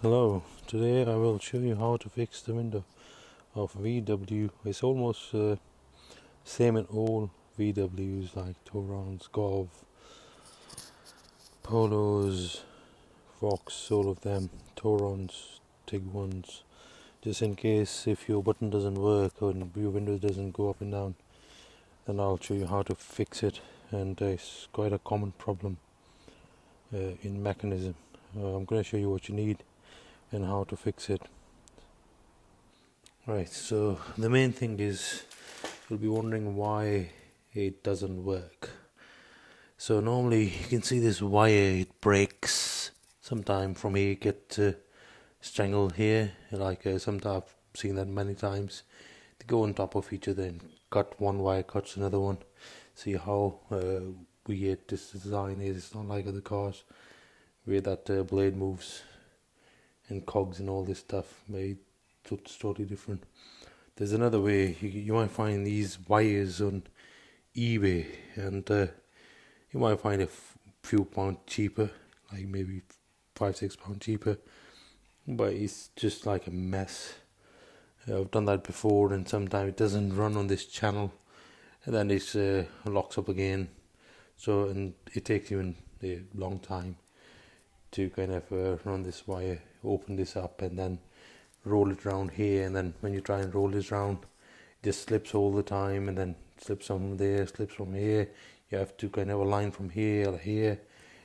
Hello, today I will show you how to fix the window of VW. It's almost same in all VWs like Torons, Golf, Polos, Vox, all of them, Torons, Tiguans. Just in case if your button doesn't work or your window doesn't go up and down, then I'll show you how to fix it. And it's quite a common problem in mechanism. I'm going to show you what you need and how to fix it. Right, so the main thing is you'll be wondering why it doesn't work. So normally you can see this wire, it breaks sometime from here, get strangled here, like sometimes I've seen that many times. They go on top of each other and cut one wire, cuts another one. See how weird this design is. It's not like other cars where that blade moves and cogs and all this stuff. It's totally different. There's another way. You might find these wires on eBay, and you might find a few pounds cheaper, like maybe £5-6 cheaper, but it's just like a mess. I've done that before, and sometimes it doesn't run on this channel, and then it locks up again. So, and it takes even a long time to kind of run this wire, open this up, and then roll it around here. And then when you try and roll this around, it just slips all the time, and then slips from there, slips from here. You have to kind of align from here to here,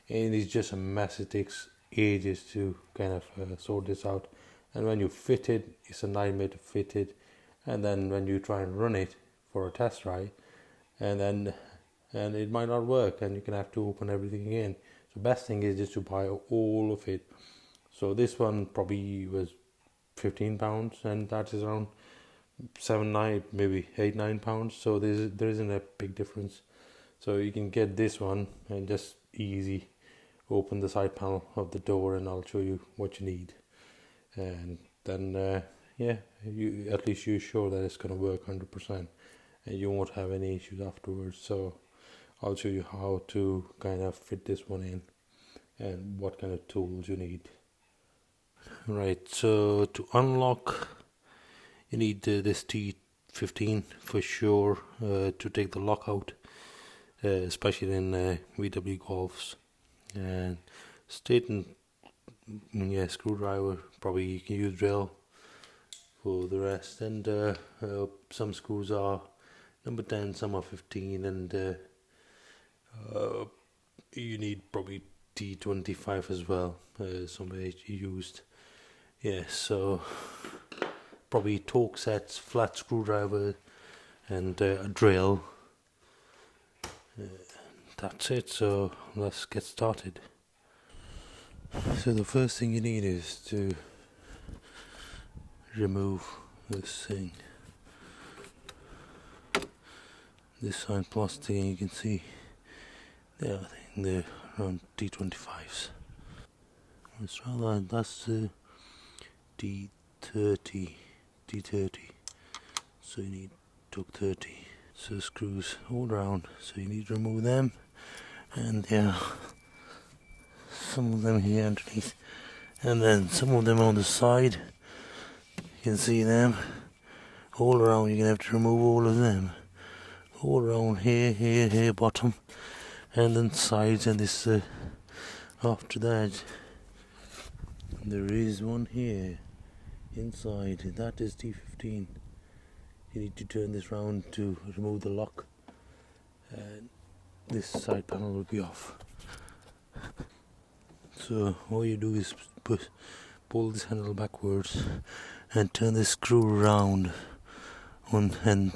and it's just a mess. It takes ages to kind of sort this out, and when you fit it, it's a nightmare to fit it. And then when you try and run it for a test ride, and it might not work, and you can have to open everything again. So best thing is just to buy all of it. So this one probably was £15, and that is around 7-9, maybe 8-9 pounds. So there isn't a big difference. So you can get this one and just easy open the side panel of the door, and I'll show you what you need. And then you at least you're sure that it's going to work 100%, and you won't have any issues afterwards. So I'll show you how to kind of fit this one in and what kind of tools you need. Right, so to unlock, you need this T15 for sure to take the lock out, especially in VW Golfs. And straight and screwdriver, probably you can use drill for the rest. And some screws are number 10, some are 15, and you need probably T25 as well, somebody used. So probably torque sets, flat screwdriver, and a drill. That's it, so let's get started. So the first thing you need is to remove this thing. This side plastic, you can see there, I think they're around T25s. Let's try that. That's the D30. So you need torque 30. So screws all around, so you need to remove them. And some of them here underneath, and then some of them on the side. You can see them all around. You're gonna have to remove all of them, all around here, bottom, and then sides. And this after that, there is one here inside. That is T15. You need to turn this round to remove the lock, and this side panel will be off. So all you do is pull this handle backwards and turn this screw around and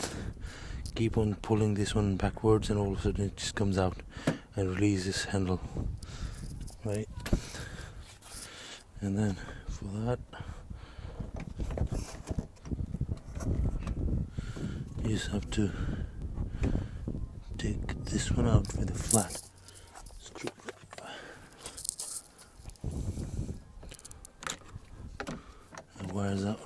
keep on pulling this one backwards, and all of a sudden it just comes out and release this handle, right? And then for that, you just have to take this one out with a flat screw. And wires out.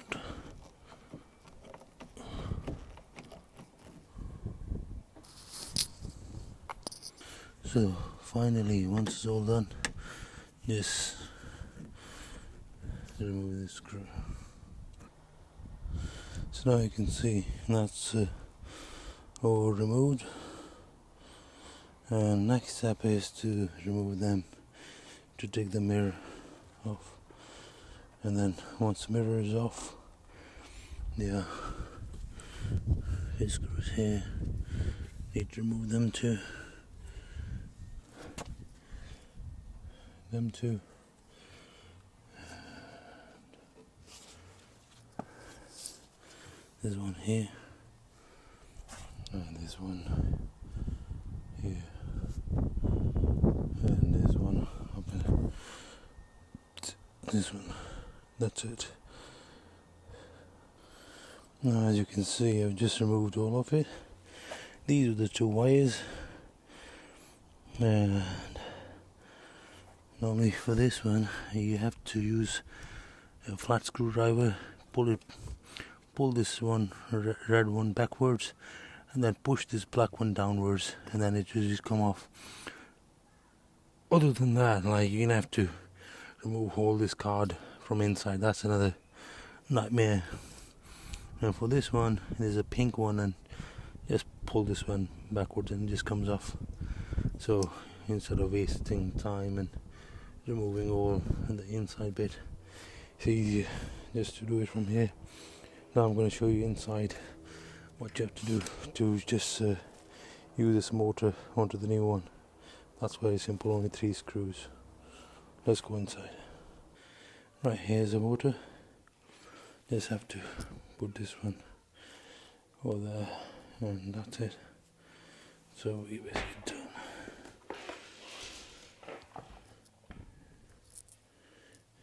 So finally, once it's all done, just remove this screw. So now you can see that's all removed, and next step is to remove them, to take the mirror off, and then once the mirror is off, yeah, his screws here, need to remove them too. There's one here, and there's one here, and there's one up there. This one, that's it. Now as you can see, I've just removed all of it. These are the two wires, and normally for this one you have to use a flat screwdriver, pull this one, red one, backwards, and then push this black one downwards, and then it will just come off. Other than that, like, you're gonna have to remove all this card from inside. That's another nightmare. And for this one, there's a pink one, and just pull this one backwards and it just comes off. So instead of wasting time and removing all the inside bit, it's easier just to do it from here. Now I'm going to show you inside what you have to do to just use this motor onto the new one. That's very simple, only 3 screws. Let's go inside. Right, here's the motor. Just have to put this one over there, and that's it. So we basically done.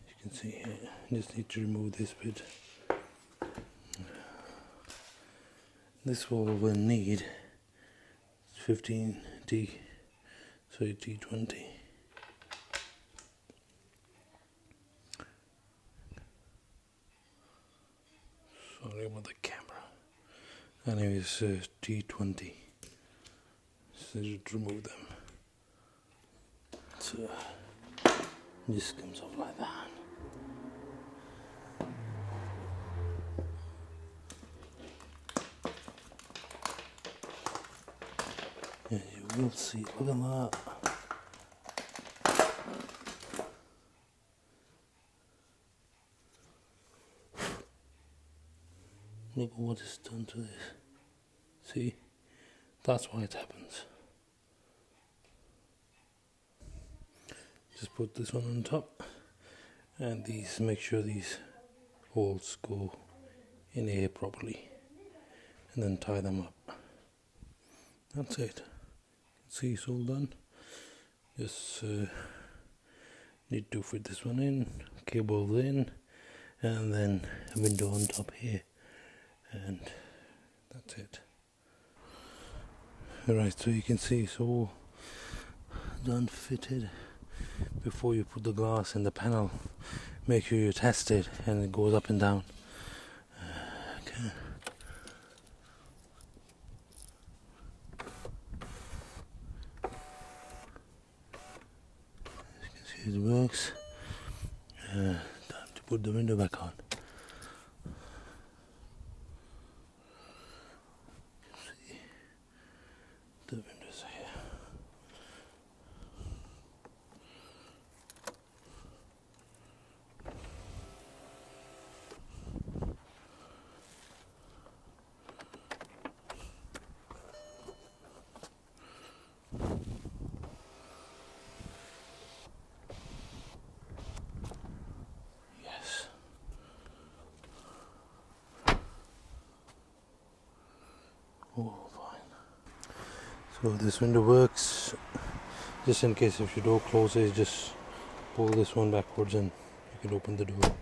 You can see here, just need to remove this bit. This will need 15T, sorry, T20. Sorry about the camera. Anyways, T20. So just remove them. So it just comes off like that. Yeah, you will see. Look at that. Look at what it's done to this. See? That's why it happens. Just put this one on top, and these, make sure these holes go in here properly, and then tie them up. That's it. See, it's all done. Just need to fit this one in, cables in, and then a window on top here, and that's it. Alright, so you can see it's all done, fitted. Before you put the glass in the panel, make sure you test it and it goes up and down. Okay. As you can see, it works. Time to put the window back on. See, the windows are here. Oh, fine. So this window works. Just in case if your door closes, just pull this one backwards and you can open the door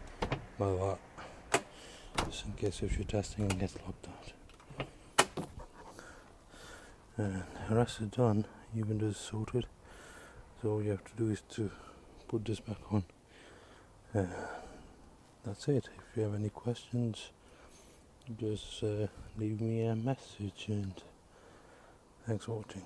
like that. Just in case if you're testing and gets locked out. And the rest is done. Your window is sorted. So all you have to do is to put this back on. That's it. If you have any questions, just leave me a message, and thanks for watching.